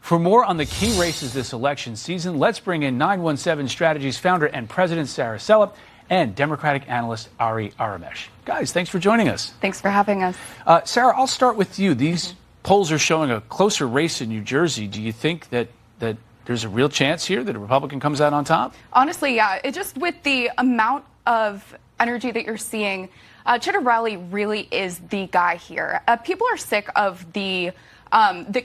For more on the key races this election season, let's bring in 917 Strategist founder and president Sarah Selip and Democratic analyst Ari Aramesh. Guys, thanks for joining us. Thanks for having us. Sarah, I'll start with you. These polls are showing a closer race in New Jersey. Do you think that there's a real chance here that a Republican comes out on top? Honestly, yeah. It just with the amount of energy that you're seeing, Chitterelli really is the guy here. People are sick of the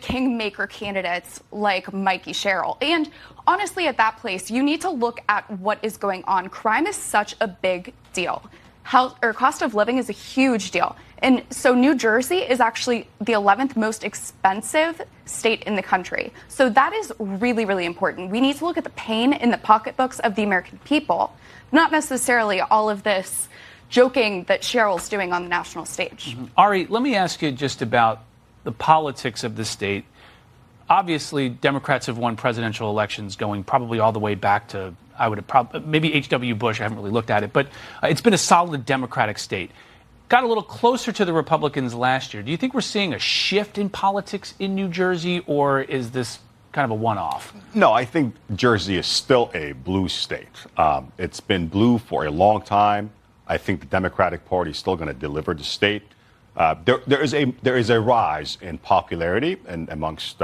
kingmaker candidates like Mikey Sherrill. And honestly, at that place, you need to look at what is going on. Crime is such a big deal. Cost of living is a huge deal. And so New Jersey is actually the 11th most expensive state in the country. So that is really, really important. We need to look at the pain in the pocketbooks of the American people, not necessarily all of this joking that Sherrill's doing on the national stage. Ari, let me ask you just about the politics of the state. Obviously, Democrats have won presidential elections going probably all the way back to, maybe H.W. Bush. I haven't really looked at it, but it's been a solid Democratic state. Got a little closer to the Republicans last year. Do you think we're seeing a shift in politics in New Jersey, or is this kind of a one-off? No, I think Jersey is still a blue state. It's been blue for a long time. I think the Democratic Party is still going to deliver the state. There is a rise in popularity and amongst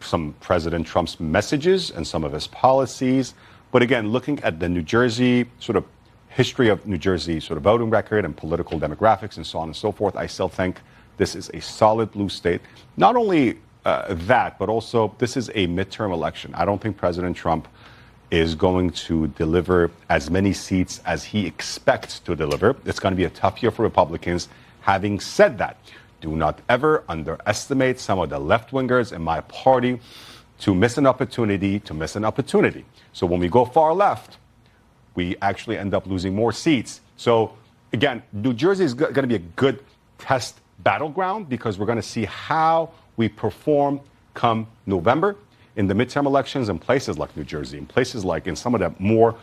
some President Trump's messages and some of his policies. But again, looking at the New Jersey sort of history of New Jersey sort of voting record and political demographics and so on and so forth, I still think this is a solid blue state. Not only that, but also this is a midterm election. I don't think President Trump is going to deliver as many seats as he expects to deliver. It's going to be a tough year for Republicans. Having said that, do not ever underestimate some of the left-wingers in my party to miss an opportunity. So when we go far left, we actually end up losing more seats. So again, New Jersey is going to be a good test battleground because we're going to see how we perform come November in the midterm elections in places like New Jersey, in places like in some of the more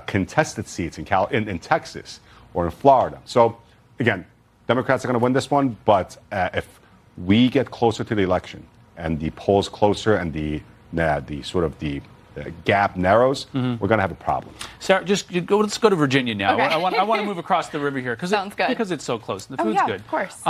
contested seats in Texas or in Florida. So again, Democrats are going to win this one, but if we get closer to the election and the polls closer and the gap narrows, we're going to have a problem. Sarah, let's go to Virginia now. Okay. I want to move across the river here because it's so close. The food's good. Of course.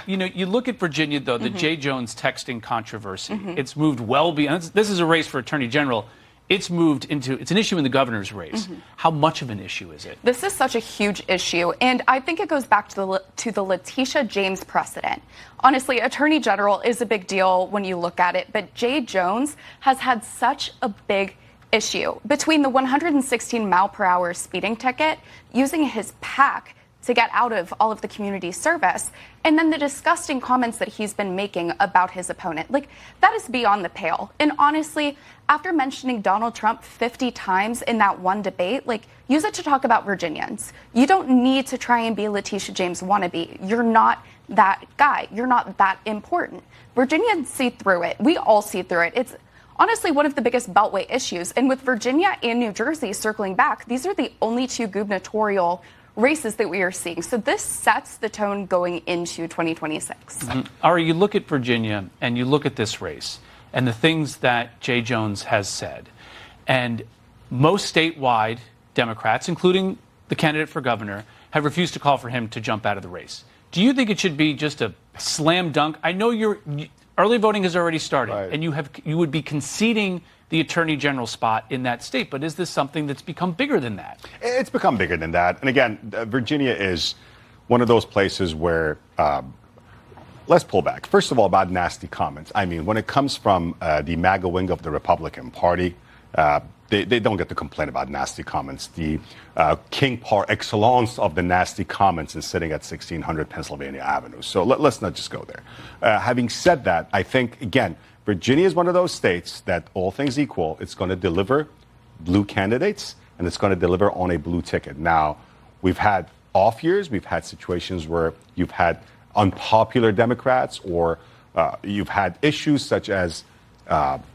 You look at Virginia, though, the J. Jones texting controversy. It's moved well beyond. This is a race for Attorney General. It's an issue in the governor's race. How much of an issue is it? This is such a huge issue, and I think it goes back to the Letitia James precedent. Honestly, Attorney General is a big deal when you look at it, but J. Jones has had such a big issue between the 116 mile per hour speeding ticket, using his PAC to get out of all of the community service, and then the disgusting comments that he's been making about his opponent. That is beyond the pale. And honestly, after mentioning Donald Trump 50 times in that one debate, use it to talk about Virginians. You don't need to try and be Letitia James wannabe. You're not that guy. You're not that important. Virginians see through it. We all see through it. It's honestly one of the biggest beltway issues. And with Virginia and New Jersey circling back, these are the only two gubernatorial races that we are seeing. So this sets the tone going into 2026. Ari, you look at Virginia and you look at this race and the things that J. Jones has said. And most statewide Democrats, including the candidate for governor, have refused to call for him to jump out of the race. Do you think it should be just a slam dunk? I know early voting has already started, right, and you would be conceding the Attorney General spot in that state. But is this something that's become bigger than that? It's become bigger than that. And again, Virginia is one of those places where, let's pull back. First of all, about nasty comments. I mean, when it comes from the MAGA wing of the Republican Party, they don't get to complain about nasty comments. The king par excellence of the nasty comments is sitting at 1600 Pennsylvania Avenue. So let's not just go there. Having said that, I think, again, Virginia is one of those states that, all things equal, it's going to deliver blue candidates and it's going to deliver on a blue ticket. Now, we've had off years. We've had situations where you've had unpopular Democrats or you've had issues such as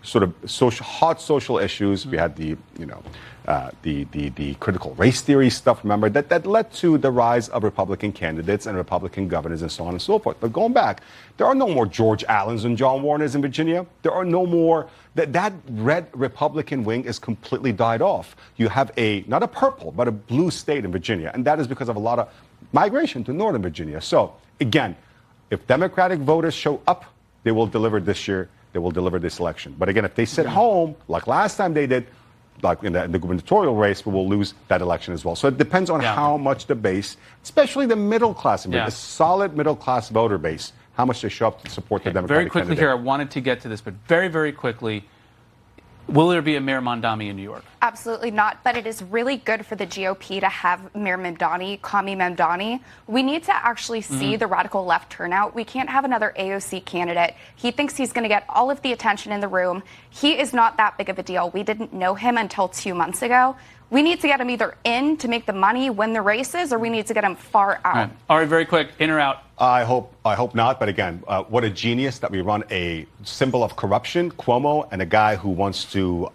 sort of hot social issues. We had the critical race theory stuff, remember, that led to the rise of Republican candidates and Republican governors and so on and so forth. But going back, there are no more George Allens and John Warners in Virginia. There are no more. That red Republican wing is completely died off. You have not a purple, but a blue state in Virginia. And that is because of a lot of migration to Northern Virginia. So, again, if Democratic voters show up, they will deliver this year. They will deliver this election. But again, if they sit home, like last time they did, like in the gubernatorial race, we will lose that election as well. So it depends on how much the base, especially the middle class, the solid middle class voter base, how much they show up to support the Democratic Very quickly candidate. here, I wanted to get to this, but very, very quickly, will there be a Mayor Mamdani in New York? Absolutely not, but it is really good for the GOP to have Mayor Mamdani, Kami Mamdani. We need to actually see the radical left turnout. We can't have another AOC candidate. He thinks he's going to get all of the attention in the room. He is not that big of a deal. We didn't know him until 2 months ago. We need to get him either in to make the money, win the races, or we need to get him far out. All right, very quick, in or out? I hope not. But again, what a genius that we run a symbol of corruption, Cuomo, and a guy who wants to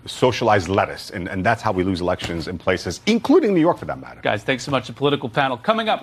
socialize lettuce. And that's how we lose elections in places, including New York for that matter. Guys, thanks so much. The political panel coming up.